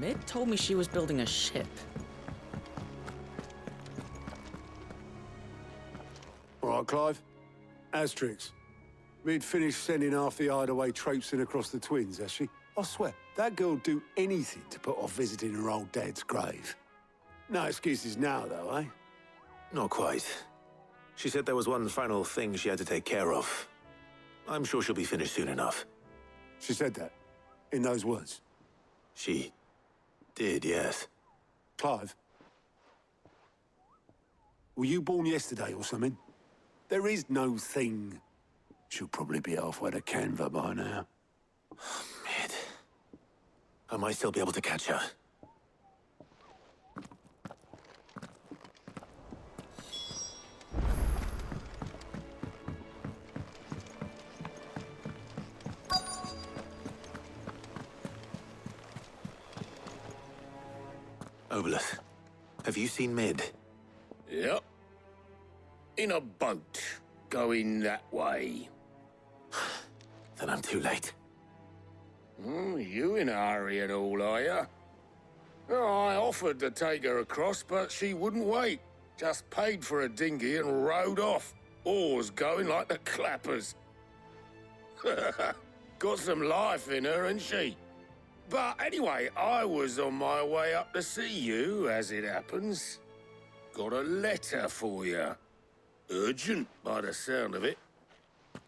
Mid told me she was building a ship. All right, Clive. Asterix. Mid finished sending half the hideaway traipsing across the twins, has she? I swear, that girl'd do anything to put off visiting her old dad's grave. No excuses now, though, eh? Not quite. She said there was one final thing she had to take care of. I'm sure she'll be finished soon enough. She said that? In those words? She did, yes. Clive? Were you born yesterday or something? There is no thing. She'll probably be halfway to Canva by now. Mid. I might still be able to catch her. Obolus, have you seen Mid? Yep. In a boat, going that way. Then I'm too late. You in a hurry at all, are you? Oh, I offered to take her across, but she wouldn't wait. Just paid for a dinghy and rowed off. Oars going like the clappers. Got some life in her, ain't she? But anyway, I was on my way up to see you, as it happens. Got a letter for you. Urgent, by the sound of it.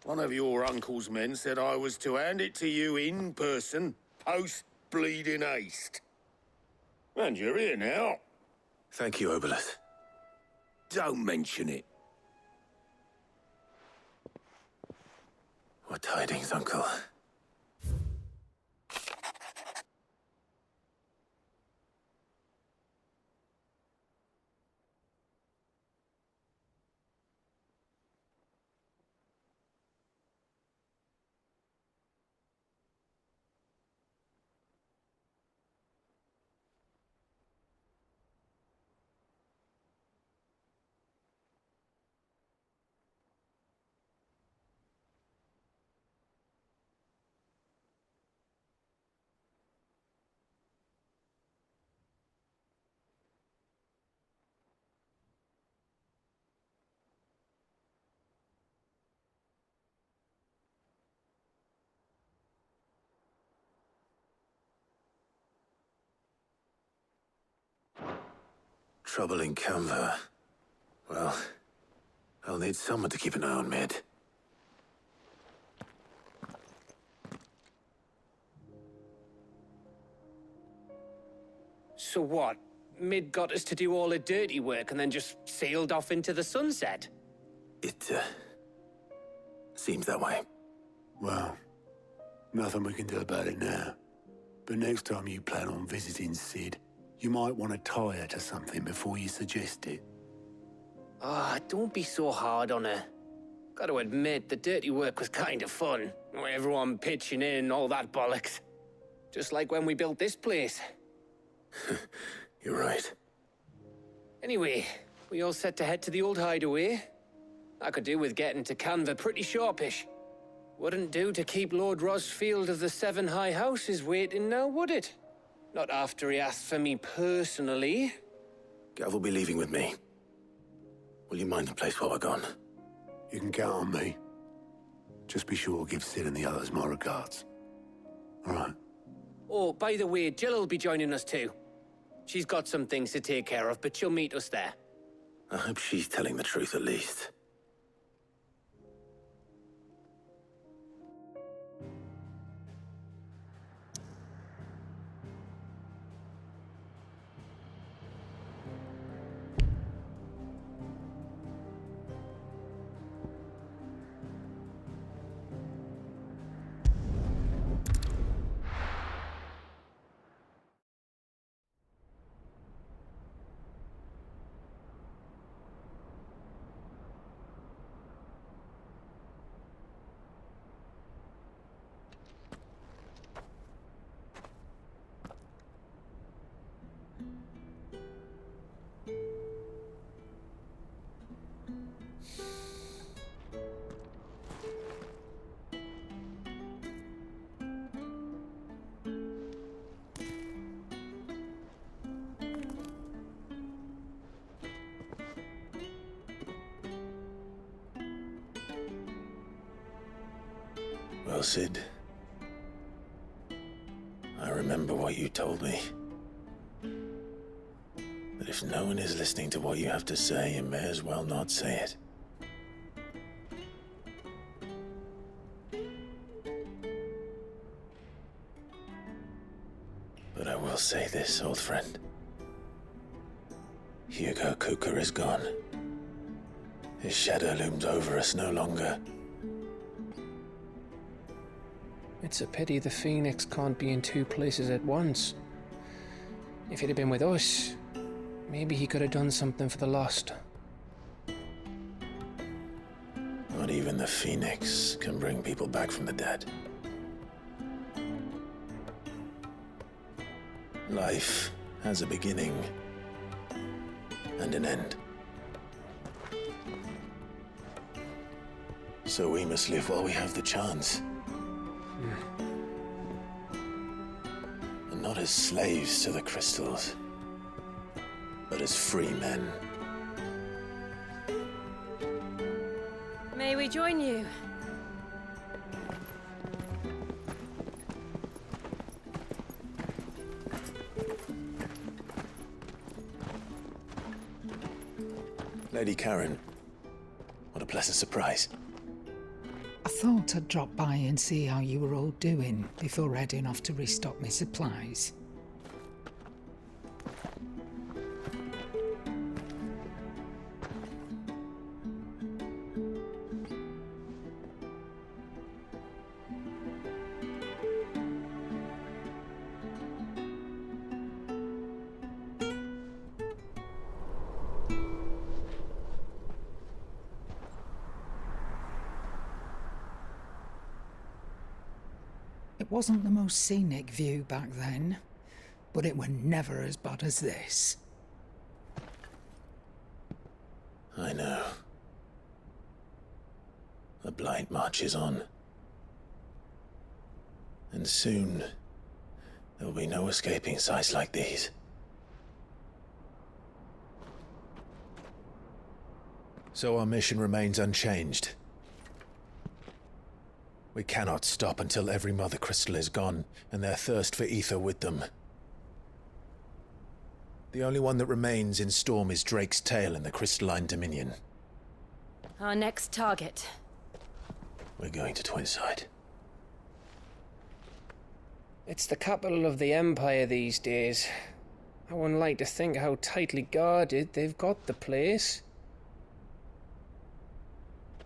One of your uncle's men said I was to hand it to you in person, post-bleeding haste. And you're here now. Thank you, Obolus. Don't mention it. What tidings, Uncle? Trouble in Canva. Well, I'll need someone to keep an eye on Mid. So what? Mid got us to do all the dirty work and then just sailed off into the sunset? It, seems that way. Well, nothing we can do about it now. But next time you plan on visiting Sid, you might want to tie her to something before you suggest it. Ah, don't be so hard on her. Got to admit, the dirty work was kind of fun. Everyone pitching in, all that bollocks. Just like when we built this place. You're right. Anyway, we all set to head to the old hideaway. I could do with getting to Canva pretty sharpish. Wouldn't do to keep Lord Rosfield of the Seven High Houses waiting now, would it? Not after he asked for me personally. Gav will be leaving with me. Will you mind the place while we're gone? You can count on me. Just be sure to give Sid and the others my regards. All right. Oh, by the way, Jill will be joining us too. She's got some things to take care of, but she'll meet us there. I hope she's telling the truth at least. well, Sid. I remember what you told me. That if no one is listening to what you have to say, you may as well not say it. But I will say this, old friend. Hugo Cooker is gone. His shadow looms over us no longer. It's a pity the Phoenix can't be in two places at once. If he'd have been with us, maybe he could have done something for the lost. Not even the Phoenix can bring people back from the dead. Life has a beginning and an end. So we must live while we have the chance. And not as slaves to the crystals, but as free men. May we join you? Lady Karen, what a pleasant surprise. I thought I'd drop by and see how you were all doing before heading off to restock my supplies. It wasn't the most scenic view back then, but it were never as bad as this. I know. The blight marches on. And soon, there will be no escaping sights like these. So our mission remains unchanged. We cannot stop until every mother crystal is gone, and their thirst for ether with them. The only one that remains in Storm is Drake's tail in the crystalline dominion. Our next target. We're going to Twinside. It's the capital of the Empire these days. I wouldn't like to think how tightly guarded they've got the place.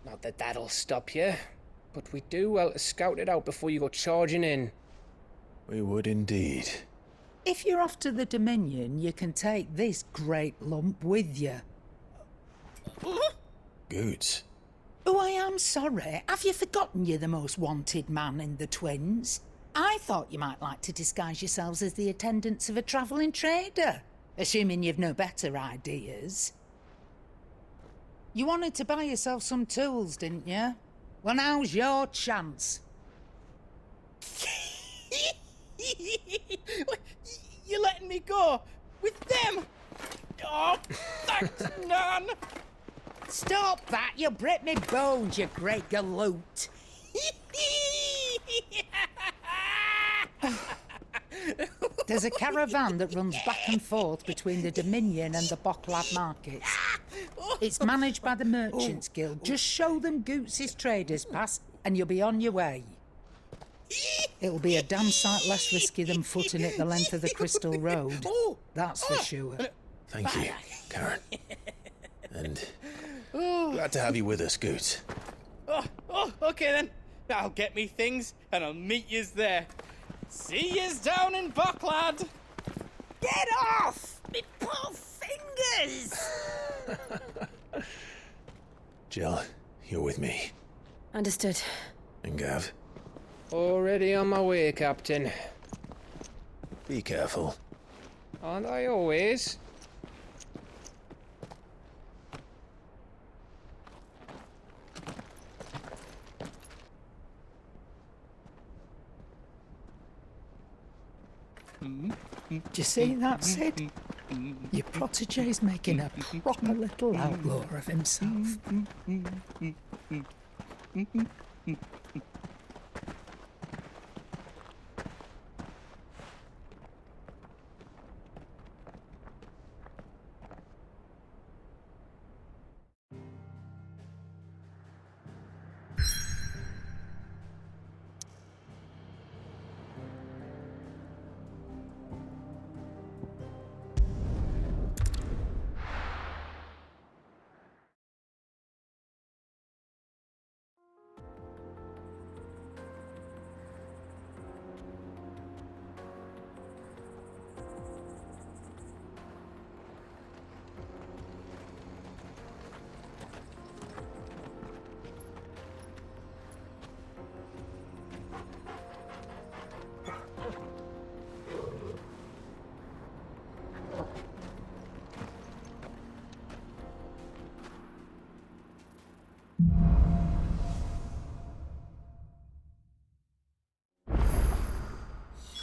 Not that that'll stop you, but we do well to scout it out before you go charging in. We would indeed. If you're off to the Dominion, you can take this great lump with you. Goods. Oh, I am sorry. Have you forgotten you're the most wanted man in the Twins? I thought you might like to disguise yourselves as the attendants of a travelling trader, assuming you've no better ideas. You wanted to buy yourself some tools, didn't you? Well, now's your chance. You're letting me go? With them? Oh, thanks, Nan! Stop that! You'll break me bones, you great galoot! There's a caravan that runs back and forth between the Dominion and the Bocklad markets. It's managed by the Merchants Guild. Just show them Goots' traders pass and you'll be on your way. It'll be a damn sight less risky than footing it the length of the Crystal Road. That's for sure. Thank you, Karen. And glad to have you with us, Goots. Okay then. I'll get me things and I'll meet yous there. See yous down in Bocklad. Get off! Me poor fingers! Jill, you're with me. Understood. And Gav, Already on my way, Captain. be careful. Aren't I always? Do you see that, Sid? Your protege's making a proper little outlaw of himself.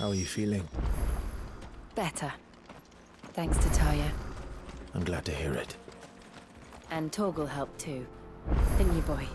How are you feeling? Better. Thanks to Taya. I'm glad to hear it. And Torgal helped too. Didn't you, boy?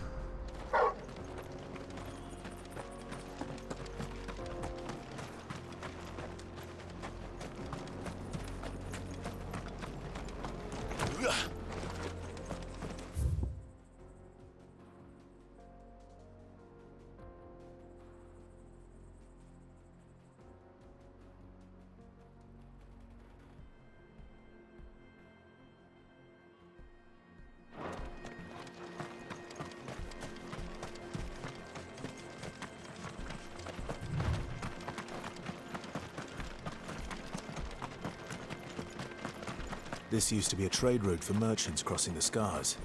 This used to be a trade route for merchants crossing the Scars,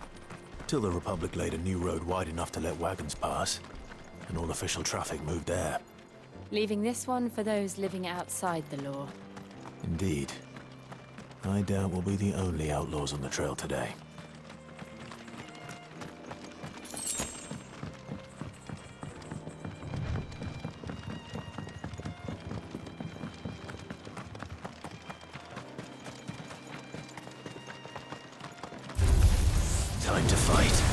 till the Republic laid a new road wide enough to let wagons pass, and all official traffic moved there. Leaving this one for those living outside the law. Indeed. I doubt we'll be the only outlaws on the trail today. Time to fight.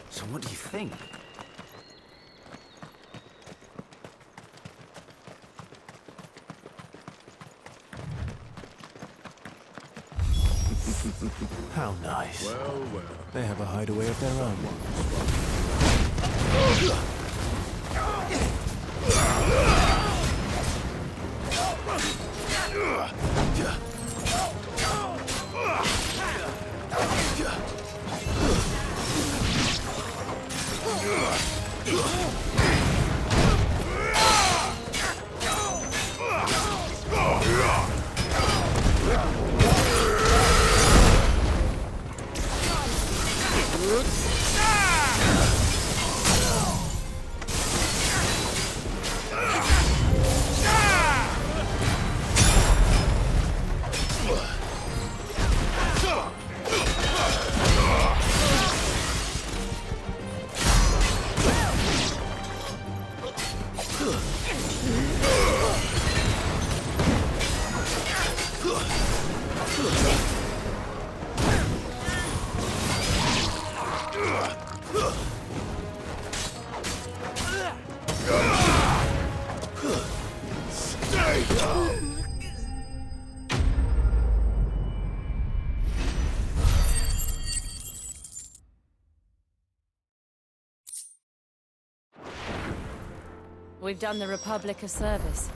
So what do you think? How nice. Well, well. They have a hideaway of their own. We've done the Republic a service.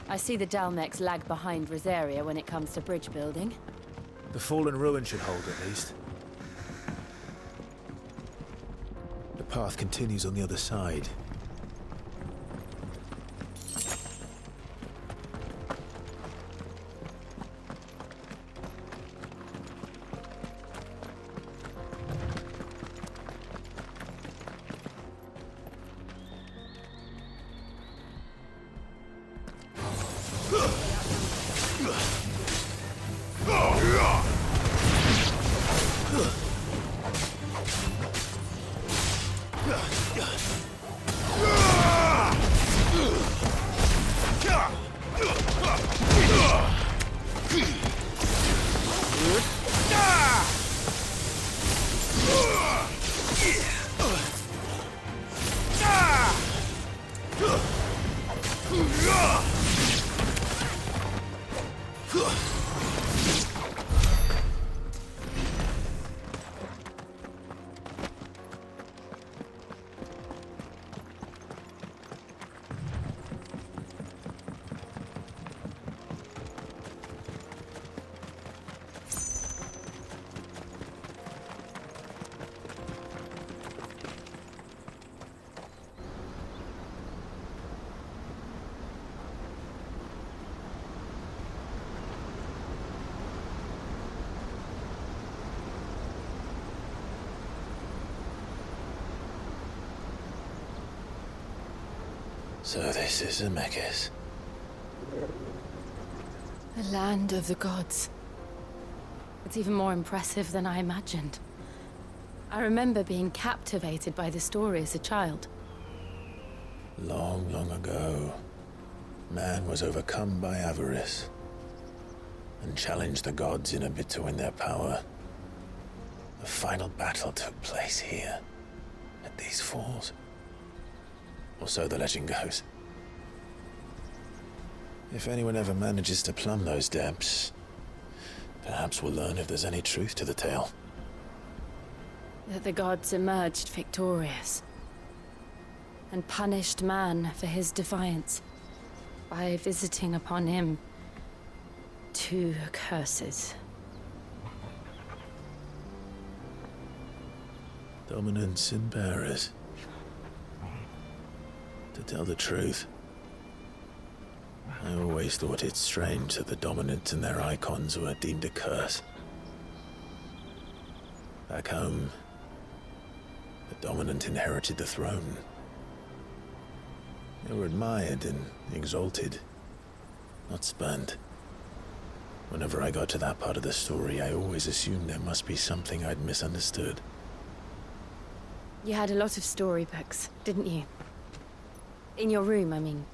I see the Dalmex lag behind Rosaria when it comes to bridge building. The fallen ruin should hold at least. The path continues on the other side. So this is Zemeckis. The land of the gods. It's even more impressive than I imagined. I remember being captivated by the story as a child. Long, long ago, man was overcome by avarice and challenged the gods in a bid to win their power. The final battle took place here, at these falls. Or so the legend goes. If anyone ever manages to plumb those depths, perhaps we'll learn if there's any truth to the tale. That the gods emerged victorious and punished man for his defiance by visiting upon him 2 curses. Dominance in bearers. To tell the truth, I always thought it strange that the dominant and their icons were deemed a curse. Back home, the dominant inherited the throne. They were admired and exalted, not spurned. Whenever I got to that part of the story, I always assumed there must be something I'd misunderstood. You had a lot of storybooks, didn't you? In your room, I mean.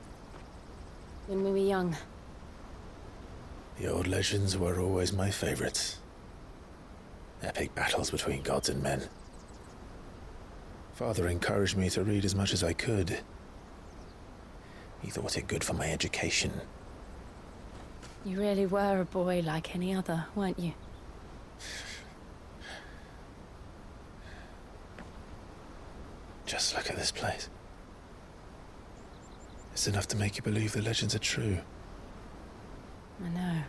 When we were young. The old legends were always my favorites. Epic battles between gods and men. Father encouraged me to read as much as I could. He thought it good for my education. You really were a boy like any other, weren't you? Just look at this place. It's enough to make you believe the legends are true. I know.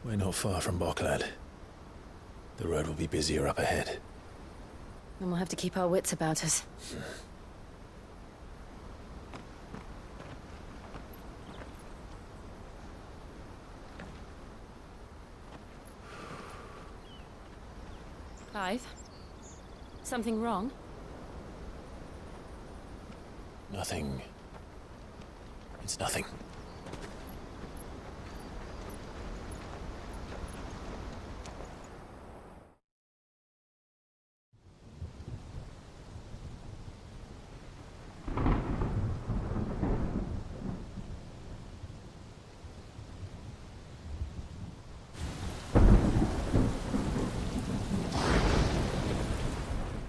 We're not far from Boklad. The road will be busier up ahead. And we'll have to keep our wits about us. Clive? Something wrong? Nothing. It's nothing.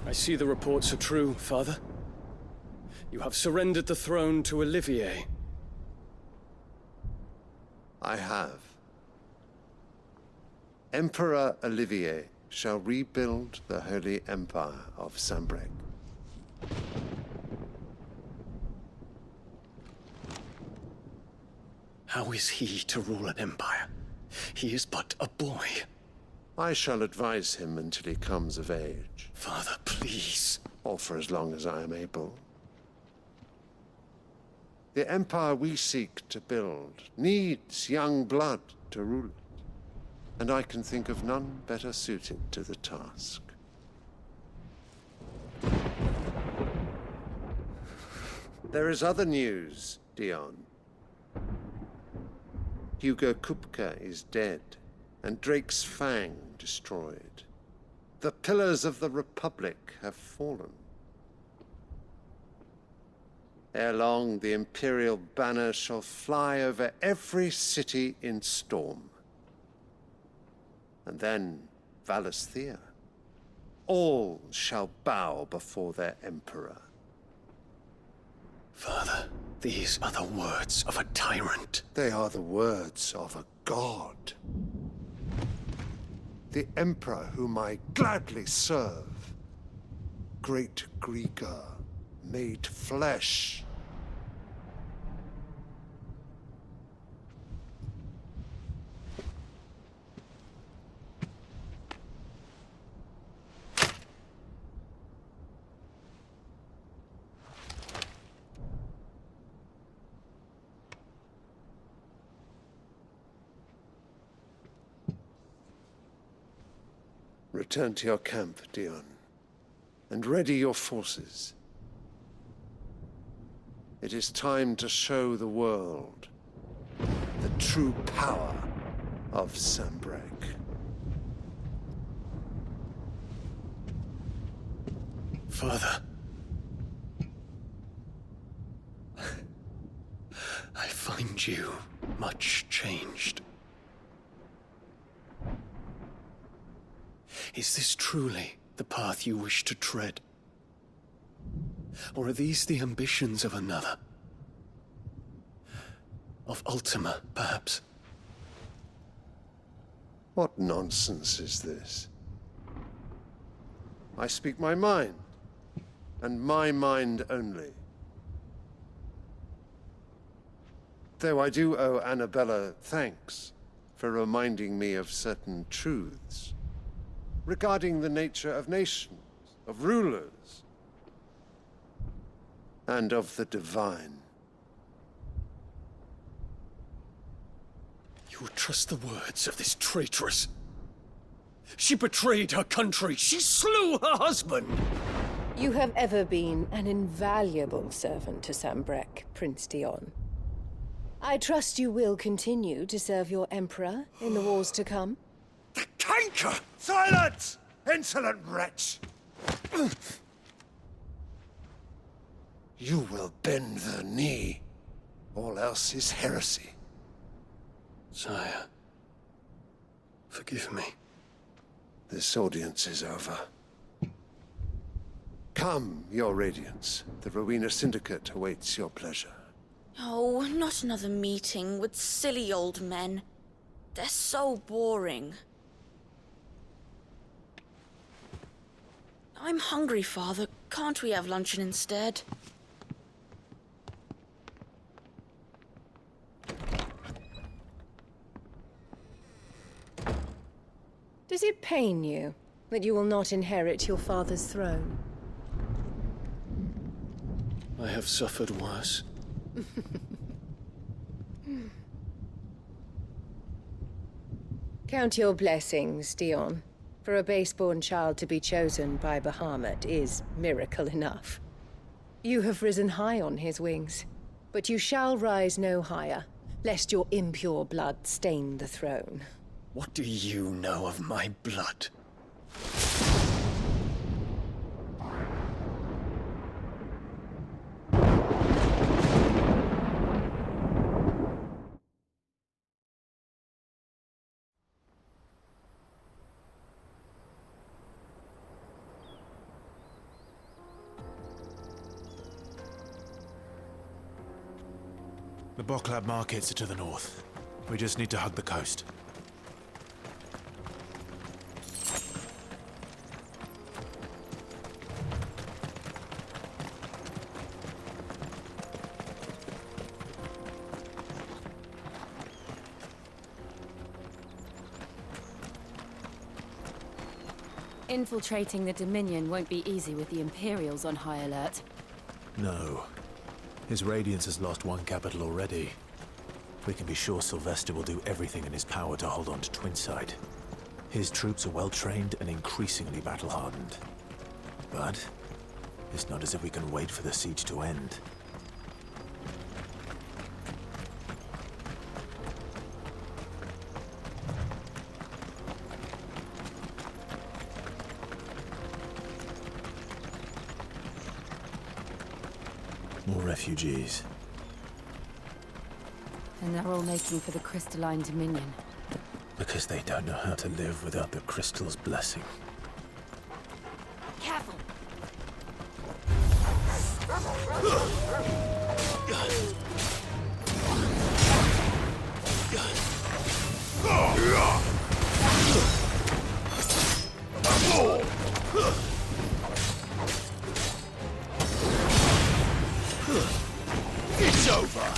I see the reports are true, Father. You have surrendered the throne to Olivier. I have. Emperor Olivier shall rebuild the Holy Empire of Sambrec. How is he to rule an empire? He is but a boy. I shall advise him until he comes of age. Father, please. Or for as long as I am able. The empire we seek to build needs young blood to rule it, and I can think of none better suited to the task. There is other news, Dion. Hugo Kupka is dead, and Drake's Fang destroyed. The pillars of the Republic have fallen. Ere long, the Imperial banner shall fly over every city in Storm. And then Valisthea. All shall bow before their Emperor. Father, these are the words of a tyrant. They are the words of a god. The Emperor whom I gladly serve. Great Grieger, made flesh. Return to your camp, Dion, and ready your forces. It is time to show the world the true power of Sanbreque. Father. I find you much changed. Is this truly the path you wish to tread? Or are these the ambitions of another? Of Ultima, perhaps? What nonsense is this? I speak my mind, and my mind only. Though I do owe Annabella thanks for reminding me of certain truths regarding the nature of nations, of rulers, and of the divine. You would trust the words of this traitress? She betrayed her country. She slew her husband. You have ever been an invaluable servant to Sanbreque, Prince Dion. I trust you will continue to serve your emperor in the wars to come. The canker! Silence! Insolent wretch! You will bend the knee. All else is heresy. Sire, forgive me. This audience is over. Come, your radiance. The Rowena Syndicate awaits your pleasure. Oh, not another meeting with silly old men. They're so boring. I'm hungry, Father. Can't we have luncheon instead? Does it pain you that you will not inherit your father's throne? I have suffered worse. Count your blessings, Dion. For a base-born child to be chosen by Bahamut is miracle enough. You have risen high on his wings, but you shall rise no higher, lest your impure blood stain the throne. What do you know of my blood? The Boklab markets are to the north. We just need to hug the coast. Infiltrating the Dominion won't be easy with the Imperials on high alert. No. His Radiance has lost one capital already. We can be sure Sylvester will do everything in his power to hold on to Twinside. His troops are well-trained and increasingly battle-hardened. But it's not as if we can wait for the siege to end. More refugees. And they're all making for the crystalline Dominion. Because they don't know how to live without the crystal's blessing. Careful! It's over!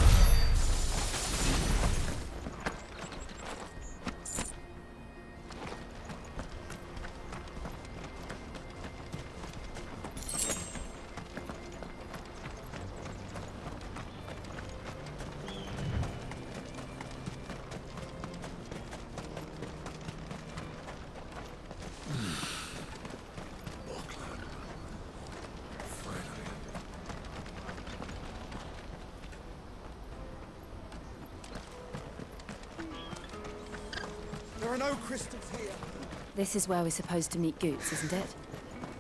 There are no crystals here. This is where we're supposed to meet Goots, isn't it?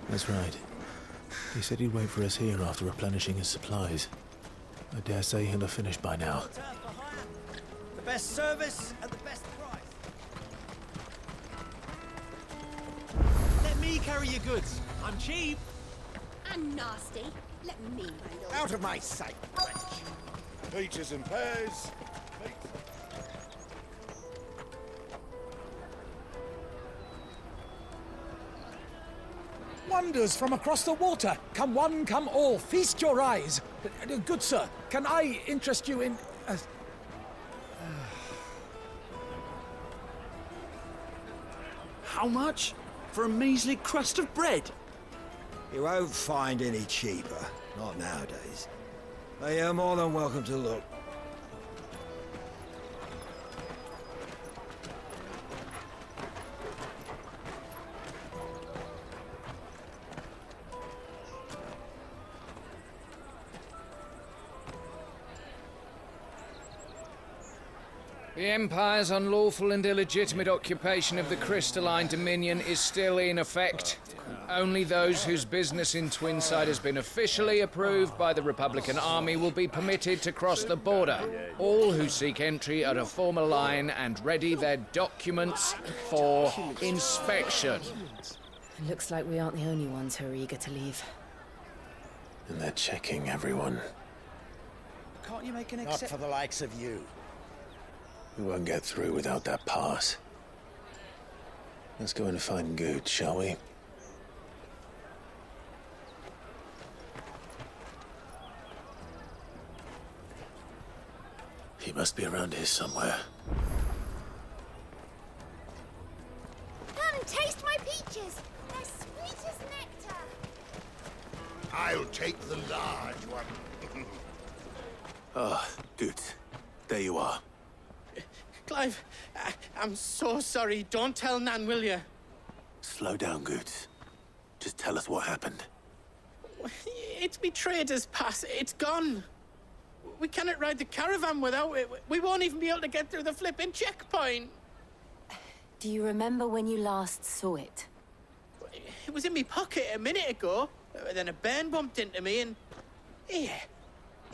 That's right. He said he'd wait for us here after replenishing his supplies. I dare say he'll have finished by now. The best service at the best price. Let me carry your goods. I'm cheap. And nasty. Let me handle. Out of my sight, wench. Peaches and pears. Wonders from across the water. Come one, come all. Feast your eyes. Good sir, can I interest you in... How much? For a measly crust of bread? You won't find any cheaper. Not nowadays. But you're more than welcome to look. The Empire's unlawful and illegitimate occupation of the crystalline dominion is still in effect. Only those whose business in Twinside has been officially approved by the Republican Army will be permitted to cross the border. All who seek entry are to form a line and ready their documents for inspection. It looks like we aren't the only ones who are eager to leave. And they're checking everyone. Can't you make an exception? Not for the likes of you. We won't get through without that pass. Let's go and find Good, shall we? He must be around here somewhere. Come, taste my peaches. They're sweet as nectar. I'll take the large one. Ah, good. There you are. Clive, I'm so sorry. Don't tell Nan, will you? Slow down, Goots. Just tell us what happened. It's me trader's pass. It's gone. We cannot ride the caravan without it. We won't even be able to get through the flipping checkpoint. Do you remember when you last saw it? It was in my pocket a minute ago. Then a bairn bumped into me and... Yeah.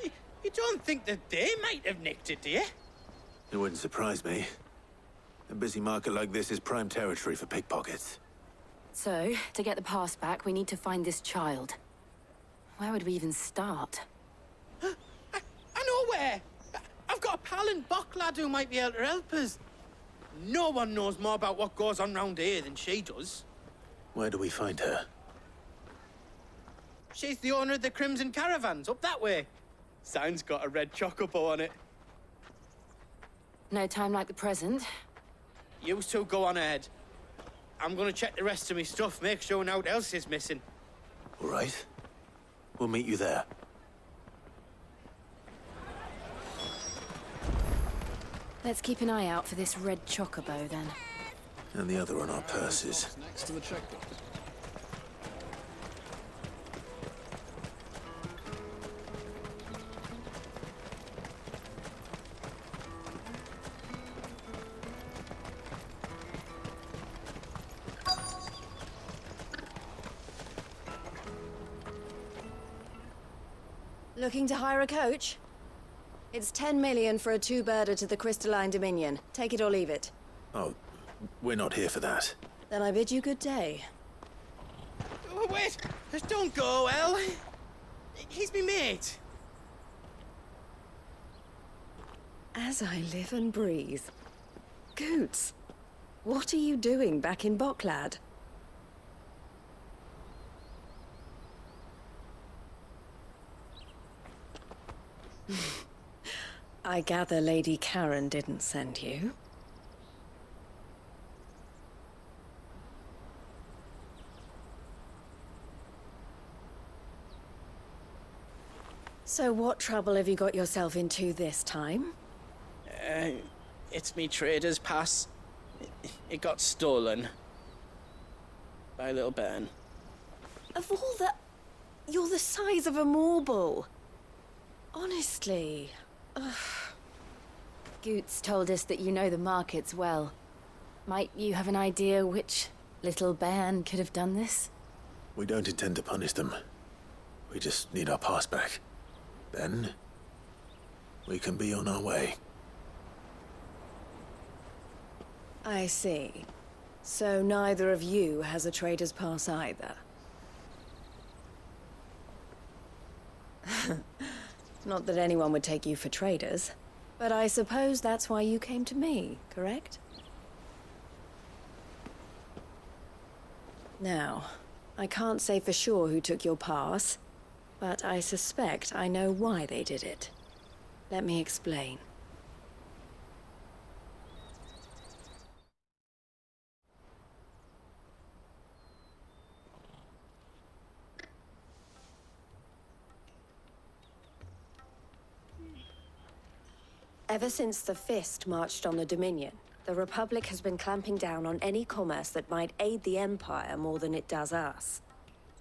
You don't think that they might have nicked it, do you? It wouldn't surprise me. A busy market like this is prime territory for pickpockets. So, to get the pass back, we need to find this child. Where would we even start? I know where! I've got a pal in Bocklad who might be able to help us. No one knows more about what goes on round here than she does. Where do we find her? She's the owner of the Crimson Caravans, up that way. Sign's got a red chocobo on it. No time like the present. You two go on ahead. I'm gonna check the rest of my stuff, make sure nothing else is missing. All right. We'll meet you there. Let's keep an eye out for this red chocobo, then. And the other on our purses. Next to the checkbook. Looking to hire a coach? It's 10 million for a two-birder to the Crystalline Dominion. Take it or leave it. Oh, we're not here for that. Then I bid you good day. Oh, wait! Don't go, El. He's me mate. As I live and breathe. Goots, what are you doing back in Bocklad? I gather Lady Karen didn't send you. So what trouble have you got yourself into this time? It's me trader's pass. It got stolen. By a little bairn. Of all the... You're the size of a marble. Honestly. Ugh. Goots told us that you know the markets well. Might you have an idea which little band could have done this? We don't intend to punish them. We just need our pass back. Then, we can be on our way. I see. So neither of you has a trader's pass either. Not that anyone would take you for traders, but I suppose that's why you came to me, correct? Now, I can't say for sure who took your pass, but I suspect I know why they did it. Let me explain. Ever since the Fist marched on the Dominion, the Republic has been clamping down on any commerce that might aid the Empire more than it does us.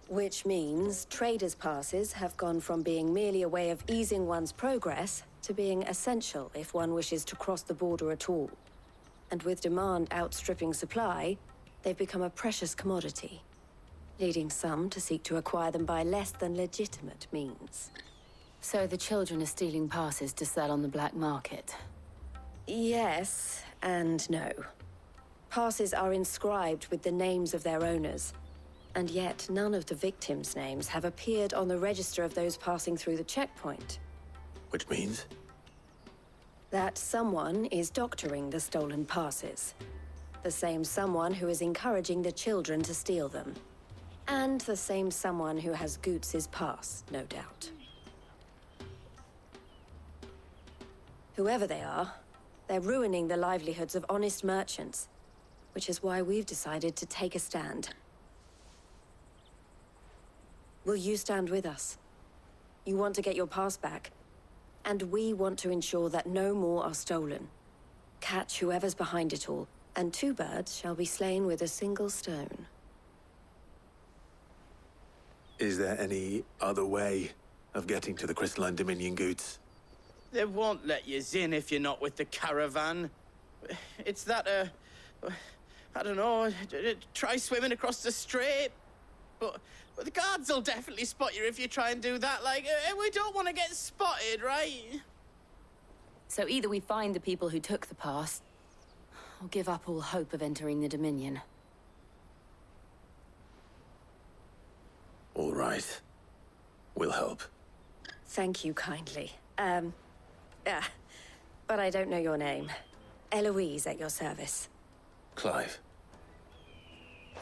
Which means traders' passes have gone from being merely a way of easing one's progress to being essential if one wishes to cross the border at all. And with demand outstripping supply, they've become a precious commodity, leading some to seek to acquire them by less than legitimate means. So the children are stealing passes to sell on the black market? Yes, and no. Passes are inscribed with the names of their owners, and yet none of the victims' names have appeared on the register of those passing through the checkpoint. Which means? That someone is doctoring the stolen passes. The same someone who is encouraging the children to steal them. And the same someone who has Goots's pass, no doubt. Whoever they are, they're ruining the livelihoods of honest merchants, which is why we've decided to take a stand. Will you stand with us? You want to get your pass back, and we want to ensure that no more are stolen. Catch whoever's behind it all, and 2 birds shall be slain with a single stone. Is there any other way of getting to the Crystalline Dominion goods? They won't let you in if you're not with the caravan. It's that, I don't know, try swimming across the strait. But the guards will definitely spot you if you try and do that. Like, we don't want to get spotted, right? So either we find the people who took the pass, or give up all hope of entering the Dominion. All right. We'll help. Thank you kindly. But I don't know your name. Eloise at your service. Clive.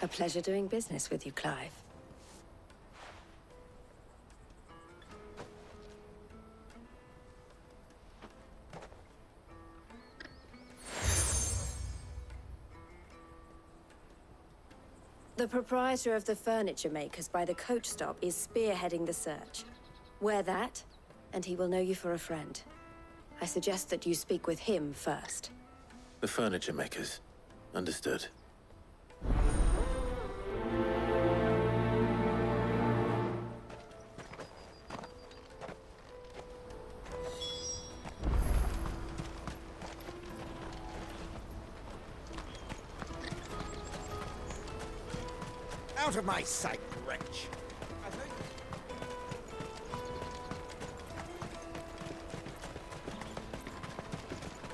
A pleasure doing business with you, Clive. The proprietor of the furniture makers by the coach stop is spearheading the search. Wear that, and he will know you for a friend. I suggest that you speak with him first. The furniture makers. Understood. Out of my sight, wretch!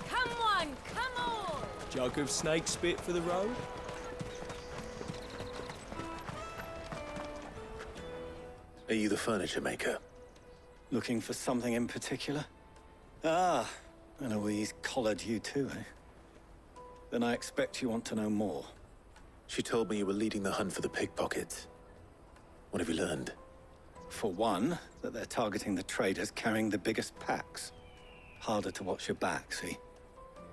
Come on, come on! Jug of snake spit for the road? Are you the furniture maker? Looking for something in particular? Ah, Eloise collared you too, eh? Then I expect you want to know more. She told me you were leading the hunt for the pickpockets. What have you learned? For one, that they're targeting the traders carrying the biggest packs. Harder to watch your back, see?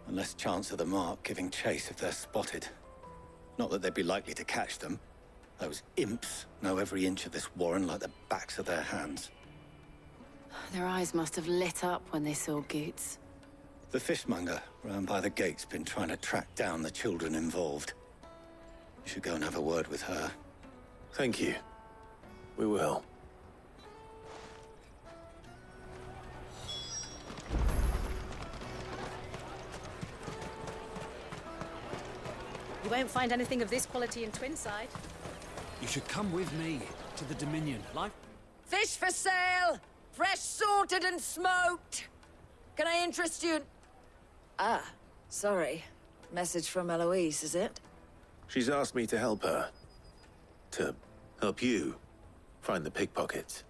And less chance of the mark giving chase if they're spotted. Not that they'd be likely to catch them. Those imps know every inch of this warren like the backs of their hands. Their eyes must have lit up when they saw Goots. The fishmonger round by the gate's been trying to track down the children involved. You should go and have a word with her. Thank you. We will. You won't find anything of this quality in Twinside. You should come with me to the Dominion. Life. Fish for sale! Fresh sorted and smoked! Can I interest you? Ah, sorry. Message from Eloise, is it? She's asked me to help her. To help you find the pickpockets.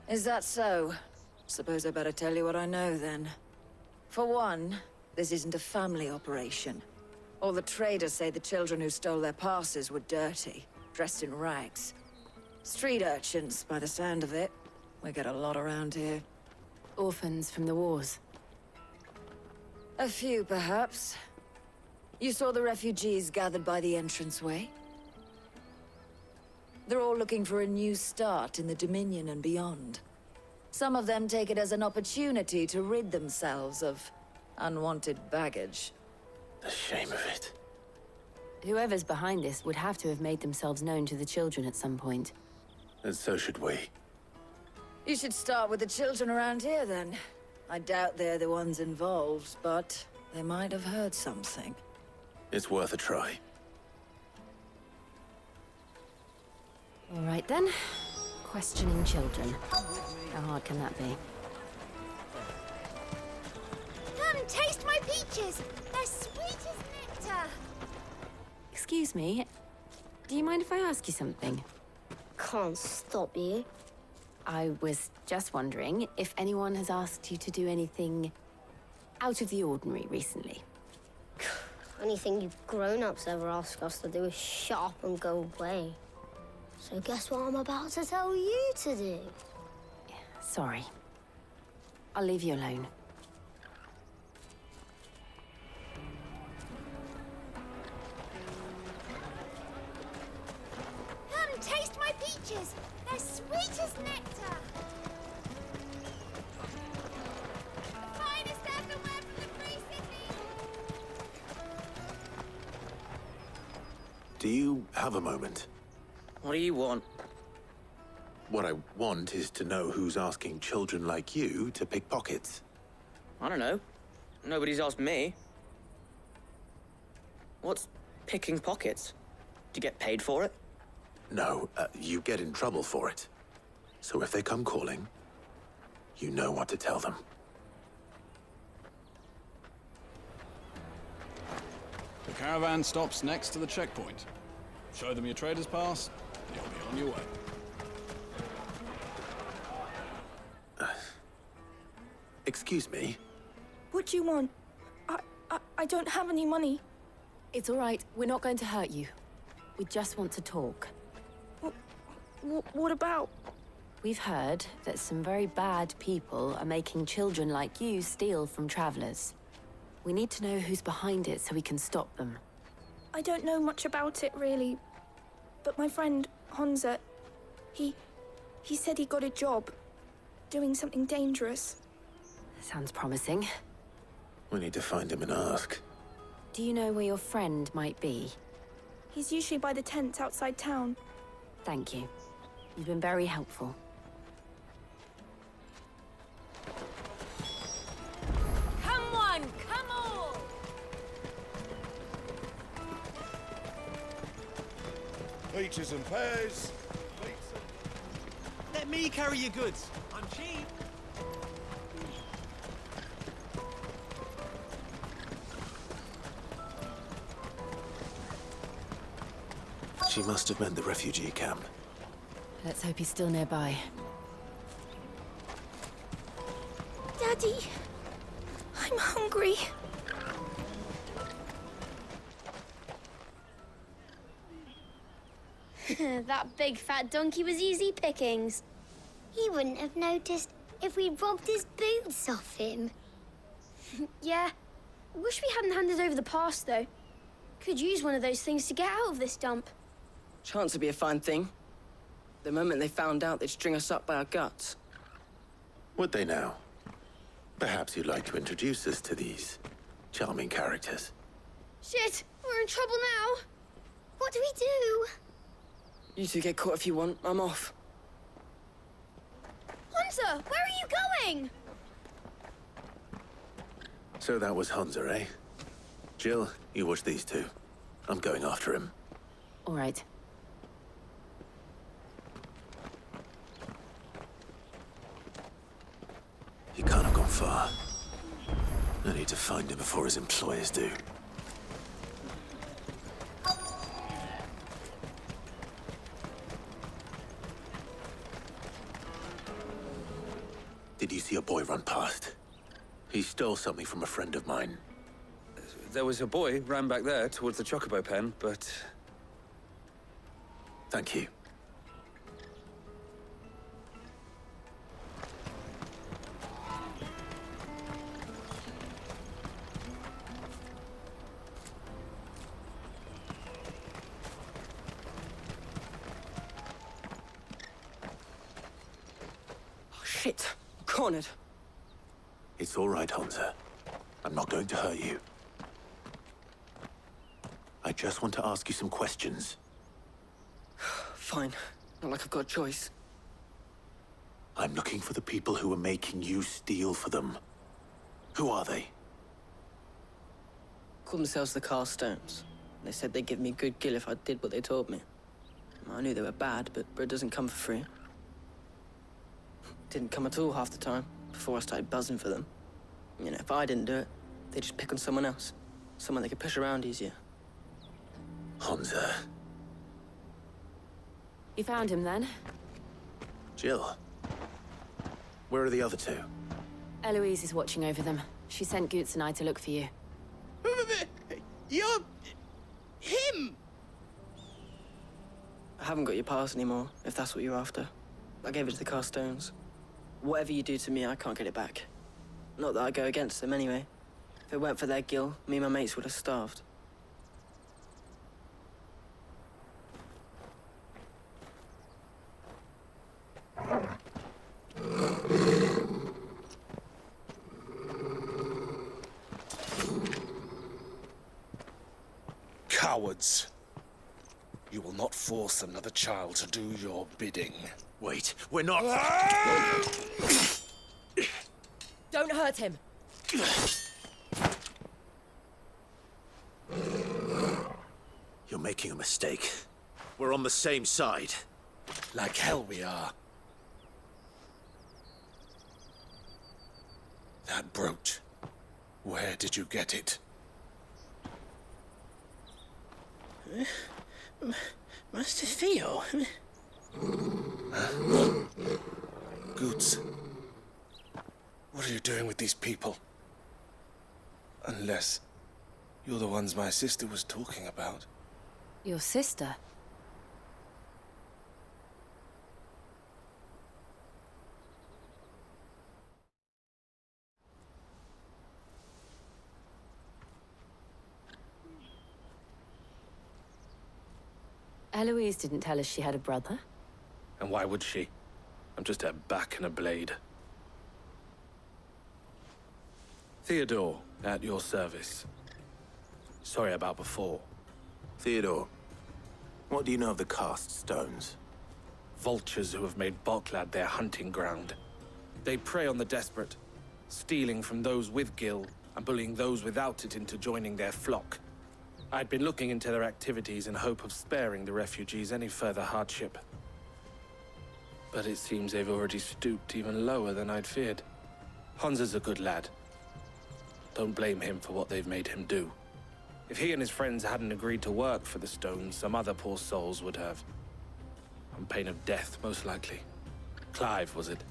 Is that so? Suppose I better tell you what I know, then. For one, this isn't a family operation. All the traders say the children who stole their passes were dirty, dressed in rags. Street urchins, by the sound of it. We get a lot around here. Orphans from the wars. A few, perhaps. You saw the refugees gathered by the entranceway? They're all looking for a new start in the Dominion and beyond. Some of them take it as an opportunity to rid themselves of unwanted baggage. The shame of it. Whoever's behind this would have to have made themselves known to the children at some point. And so should we. You should start with the children around here, then. I doubt they're the ones involved, but they might have heard something. It's worth a try. All right, then. Questioning children. How hard can that be? Come, taste my peaches! They're sweet as nectar! Excuse me. Do you mind if I ask you something? Can't stop you. I was just wondering if anyone has asked you to do anything out of the ordinary recently. Anything you grown-ups ever ask us to do is shut up and go away. So guess what I'm about to tell you to do? Sorry. I'll leave you alone. Come, taste my peaches! They're sweet as nectar! The finest everywhere from the free city! Do you have a moment? What do you want? What I want is to know who's asking children like you to pick pockets. I don't know. Nobody's asked me. What's picking pockets? Do you get paid for it? No, you get in trouble for it. So if they come calling, you know what to tell them. The caravan stops next to the checkpoint. Show them your trader's pass, and you'll be on your way. Excuse me? What do you want? I don't have any money. It's all right. We're not going to hurt you. We just want to talk. What about? We've heard that some very bad people are making children like you steal from travelers. We need to know who's behind it so we can stop them. I don't know much about it, really. But my friend, Honza, he said he got a job doing something dangerous. Sounds promising. We need to find him and ask. Do you know where your friend might be? He's usually by the tents outside town. Thank you. You've been very helpful. Come one, come all! Peaches and pears. Let me carry your goods. I'm cheap. She must have meant the refugee camp. Let's hope he's still nearby. Daddy, I'm hungry. That big fat donkey was easy pickings. He wouldn't have noticed if we robbed his boots off him. Yeah. Wish we hadn't handed over the pass, though. Could use one of those things to get out of this dump. Chance would be a fine thing. The moment they found out, they'd string us up by our guts. Would they now? Perhaps you'd like to introduce us to these charming characters. Shit! We're in trouble now! What do we do? You two get caught if you want. I'm off. Hunter, where are you going? So that was Hunza, eh? Jill, you watch these two. I'm going after him. All right. He can't have gone far. I need to find him before his employers do. Did you see a boy run past? He stole something from a friend of mine. There was a boy ran back there towards the chocobo pen, but... Thank you. Shit. Cornered. It's all right, Hansa. I'm not going to hurt you. I just want to ask you some questions. Fine. Not like I've got a choice. I'm looking for the people who are making you steal for them. Who are they? Called themselves the Carstones. They said they'd give me good gill if I did what they told me. I knew they were bad, but bread doesn't come for free. Didn't come at all half the time, before I started buzzing for them. You know, if I didn't do it, they'd just pick on someone else. Someone they could push around easier. Hansa. You found him then? Jill. Where are the other two? Eloise is watching over them. She sent Goots and I to look for you. You're... him! I haven't got your pass anymore, if that's what you're after. I gave it to the Carstones. Whatever you do to me, I can't get it back. Not that I go against them anyway. If it weren't for their gill, me and my mates would have starved. Cowards. You will not force another child to do your bidding. Wait, we're not... Don't hurt him. You're making a mistake. We're on the same side. Like hell we are. That brooch. Where did you get it? Master Theo? Goots. What are you doing with these people? Unless you're the ones my sister was talking about. Your sister? Eloise didn't tell us she had a brother. And why would she? I'm just her back and a blade. Theodore, at your service. Sorry about before. Theodore, what do you know of the cast stones? Vultures who have made Boklad their hunting ground. They prey on the desperate, stealing from those with gill and bullying those without it into joining their flock. I'd been looking into their activities in hope of sparing the refugees any further hardship. But it seems they've already stooped even lower than I'd feared. Hansa's a good lad. Don't blame him for what they've made him do. If he and his friends hadn't agreed to work for the stones, some other poor souls would have. On pain of death, most likely. Clive, was it?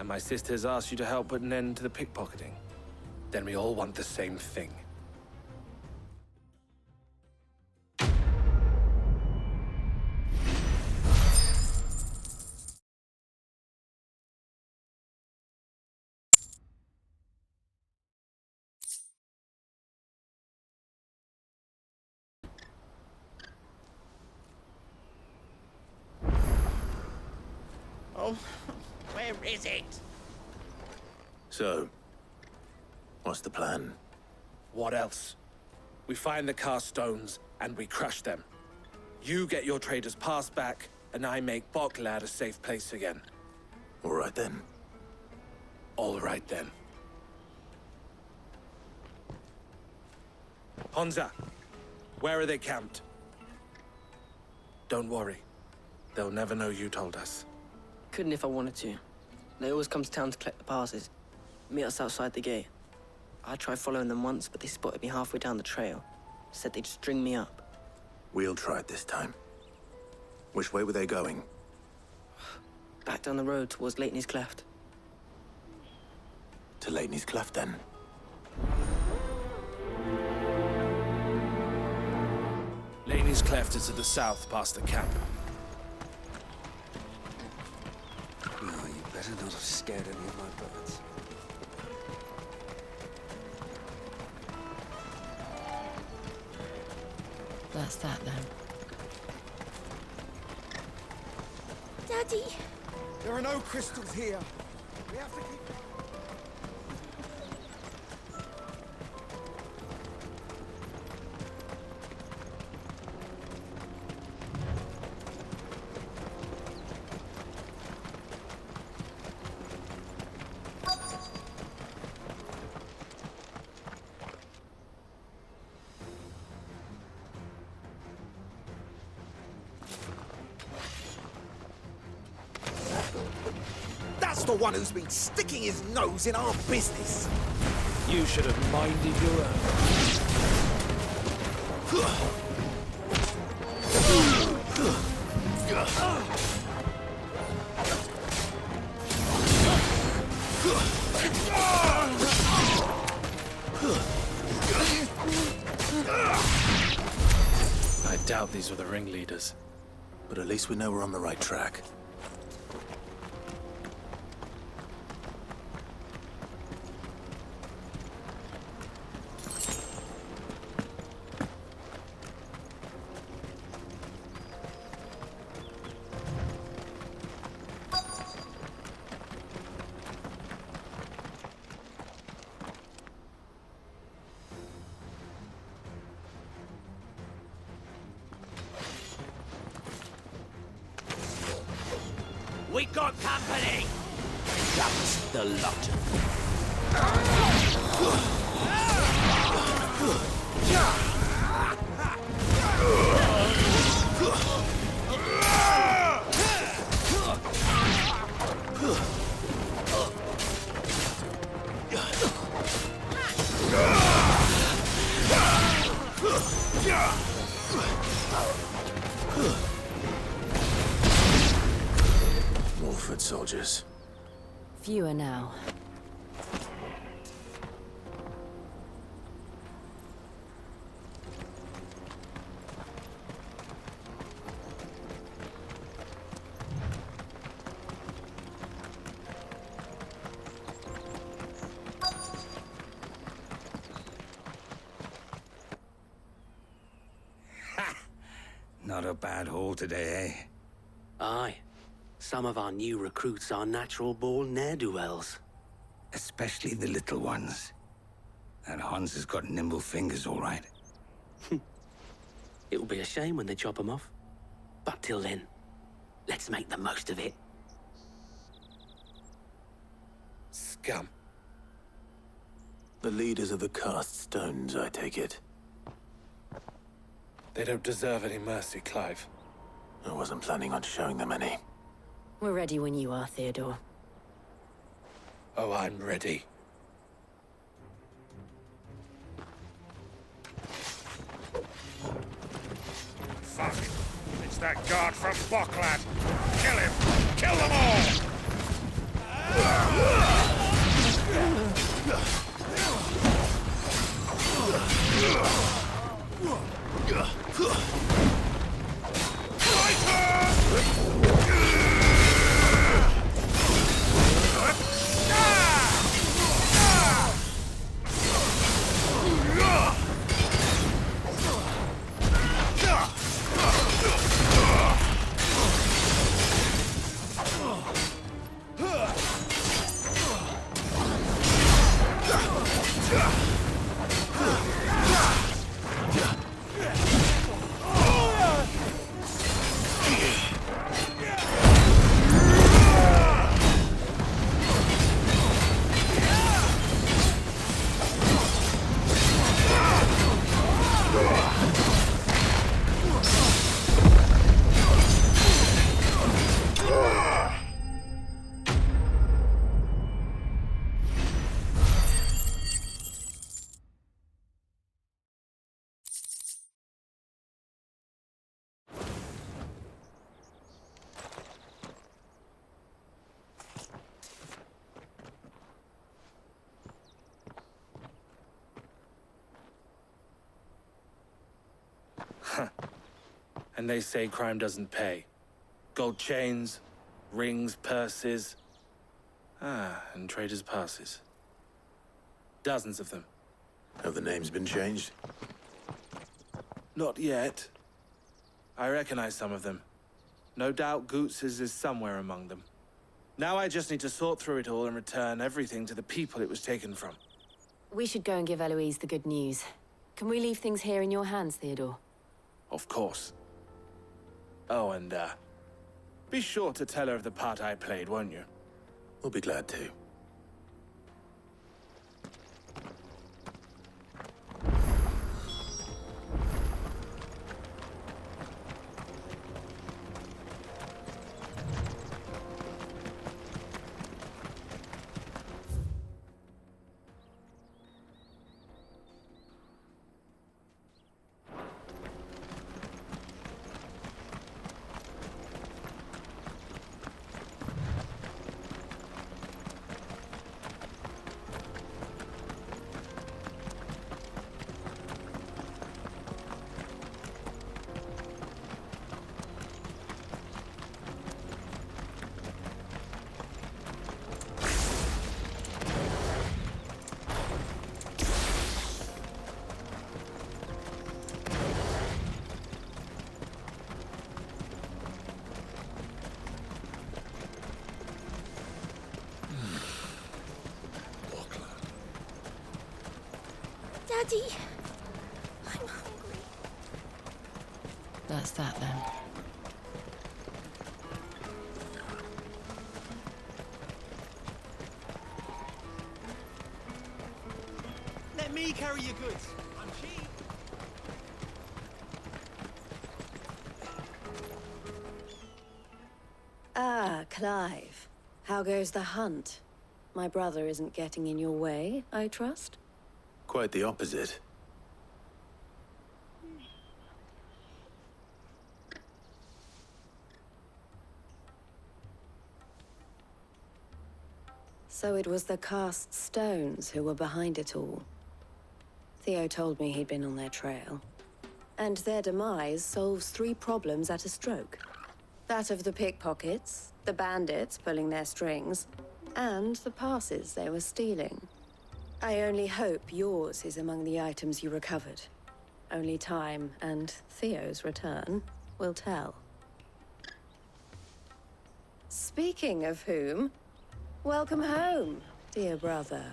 And my sisters asked you to help put an end to the pickpocketing. Then we all want the same thing. Oh, where is it? So, what's the plan? What else? We find the cast stones and we crush them. You get your trader's pass back, and I make Boklad a safe place again. All right then. All right then. Hansa, Where are they camped? Don't worry. They'll never know you told us. Couldn't if I wanted to. They always come to town to collect the passes. Meet us outside the gate. I tried following them once, but they spotted me halfway down the trail. Said they'd string me up. We'll try it this time. Which way were they going? Back down the road towards Leighton's Cleft. To Leighton's Cleft, then? Leighton's Cleft is to the south, past the camp. No, you better not have scared any of my birds. That's that, then. Daddy! There are no crystals here. We have to keep... That's the one who's been sticking his nose in our business. You should have minded your I doubt these were the ringleaders. But at least we know we're on the right track. We got company! That's the lot. More foot soldiers. Fewer now. Not a bad haul today, eh? Aye. Some of our new recruits are natural-born ne'er-do-wells. Especially the little ones. That Hans has got nimble fingers, all right. It will be a shame when they chop them off. But till then, let's make the most of it. Scum. The leaders of the cast stones, I take it. They don't deserve any mercy, Clive. I wasn't planning on showing them any. We're ready when you are, Theodore. Oh, I'm ready. Fuck! It's that guard from Bockland! Kill him! Kill them all! And they say crime doesn't pay. Gold chains, rings, purses. And traders' passes. Dozens of them. Have the names been changed? Not yet. I recognize some of them. No doubt Goots's is somewhere among them. Now I just need to sort through it all and return everything to the people it was taken from. We should go and give Eloise the good news. Can we leave things here in your hands, Theodore? Of course. Oh, and, be sure to tell her of the part I played, won't you? We'll be glad to. Daddy, I'm hungry. That's that then. Let me carry your goods. I'm cheap. Ah, Clive. How goes the hunt? My brother isn't getting in your way, I trust? Quite the opposite. So it was the cast stones who were behind it all. Theo told me he'd been on their trail. And their demise solves 3 problems at a stroke. That of the pickpockets, the bandits pulling their strings, and the passes they were stealing. I only hope yours is among the items you recovered. Only time and Theo's return will tell. Speaking of whom, welcome home, dear brother.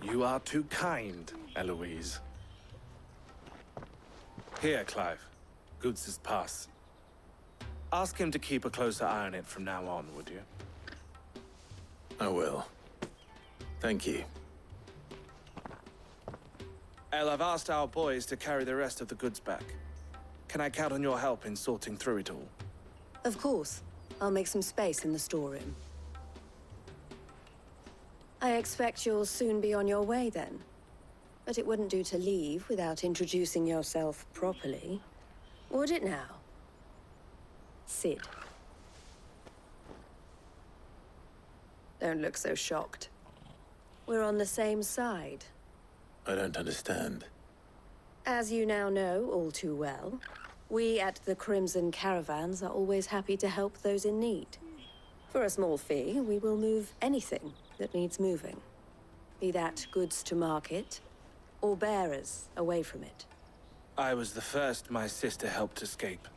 You are too kind, Eloise. Here, Clive. Goods's pass. Ask him to keep a closer eye on it from now on, would you? I will. Thank you. El, I've asked our boys to carry the rest of the goods back. Can I count on your help in sorting through it all? Of course. I'll make some space in the storeroom. I expect you'll soon be on your way then. But it wouldn't do to leave without introducing yourself properly. Would it now? Sid. Don't look so shocked. We're on the same side. I don't understand. As you now know all too well, we at the Crimson Caravans are always happy to help those in need. For a small fee, we will move anything that needs moving. Be that goods to market, or bearers away from it. I was the first my sister helped escape.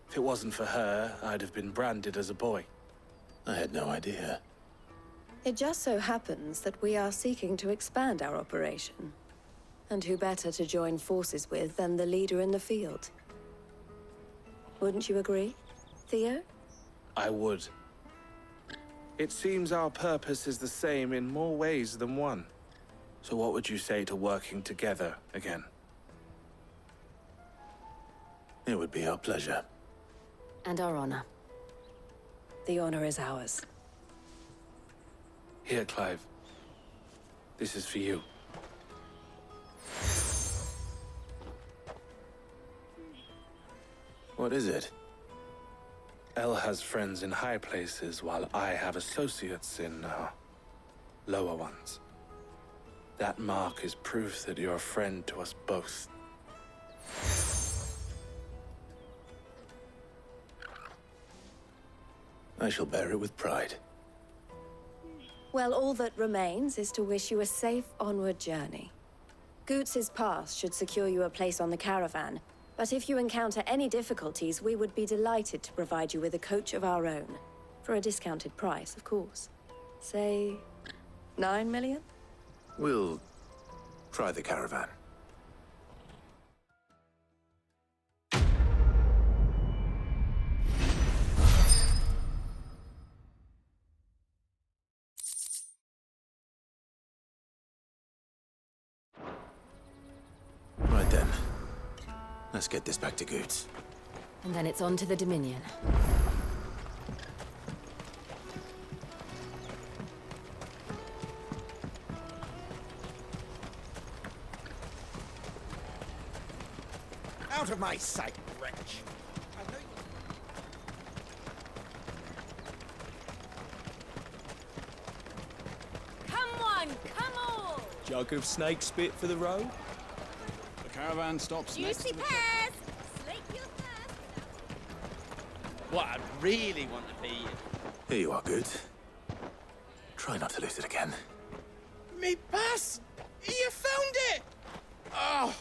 If it wasn't for her, I'd have been branded as a boy. I had no idea. It just so happens that we are seeking to expand our operation. And who better to join forces with than the leader in the field? Wouldn't you agree, Theo? I would. It seems our purpose is the same in more ways than one. So what would you say to working together again? It would be our pleasure. And our honor. The honor is ours. Here, Clive. This is for you. What is it? El has friends in high places, while I have associates in, lower ones. That mark is proof that you're a friend to us both. I shall bear it with pride. Well, all that remains is to wish you a safe onward journey. Goots's pass should secure you a place on the caravan, but if you encounter any difficulties, we would be delighted to provide you with a coach of our own. For a discounted price, of course. Say, 9 million? We'll try the caravan. Right then. Let's get this back to Goots. And then it's on to the Dominion. Out of my sight, wretch! Come on, come on! Jug of snake spit for the road? The caravan stops next Juicy to the pears! Slake your thirst! What I really want to be... Here you are, Goots. Try not to lose it again. Me pass! You found it! Oh,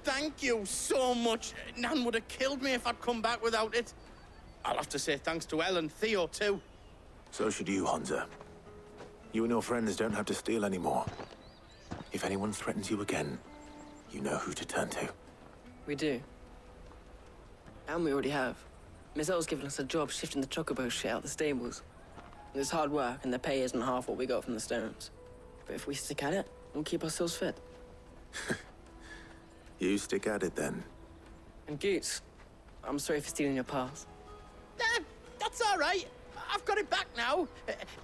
thank you so much. Nan would have killed me if I'd come back without it. I'll have to say thanks to Elle and Theo, too. So should you, Honza. You and your friends don't have to steal anymore. If anyone threatens you again, you know who to turn to. We do. And we already have. Miss Elle's given us a job shifting the chocobo shit out the stables. It's hard work, and the pay isn't half what we got from the stones. But if we stick at it, we'll keep ourselves fit. You stick at it, then. And Goots, I'm sorry for stealing your pass. That's all right. I've got it back now.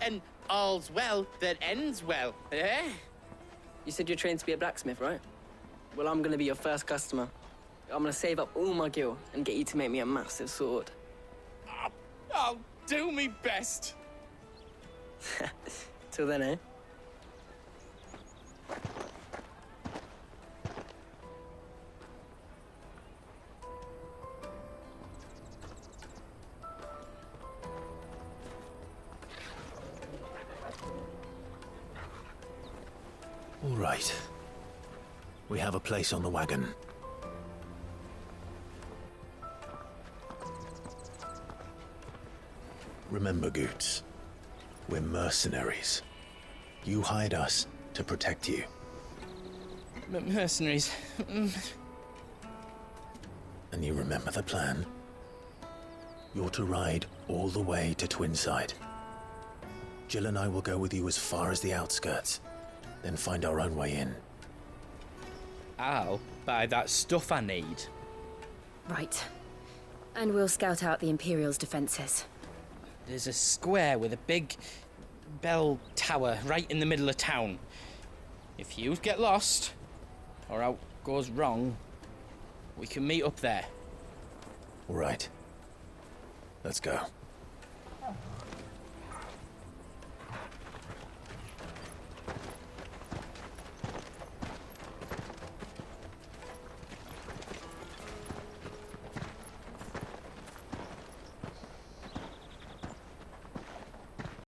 And all's well that ends well, eh? You said you're trained to be a blacksmith, right? Well, I'm gonna be your first customer. I'm gonna save up all my gil and get you to make me a massive sword. I'll do me best. Till then, eh? All right. We have a place on the wagon. Remember, Goots, we're mercenaries. You hired us to protect you. Mercenaries. And you remember the plan? You're to ride all the way to Twinside. Jill and I will go with you as far as the outskirts, then find our own way in. I'll buy that stuff I need. Right. And we'll scout out the Imperial's defenses. There's a square with a big bell tower right in the middle of town. If you get lost, or out goes wrong, we can meet up there. All right. Let's go.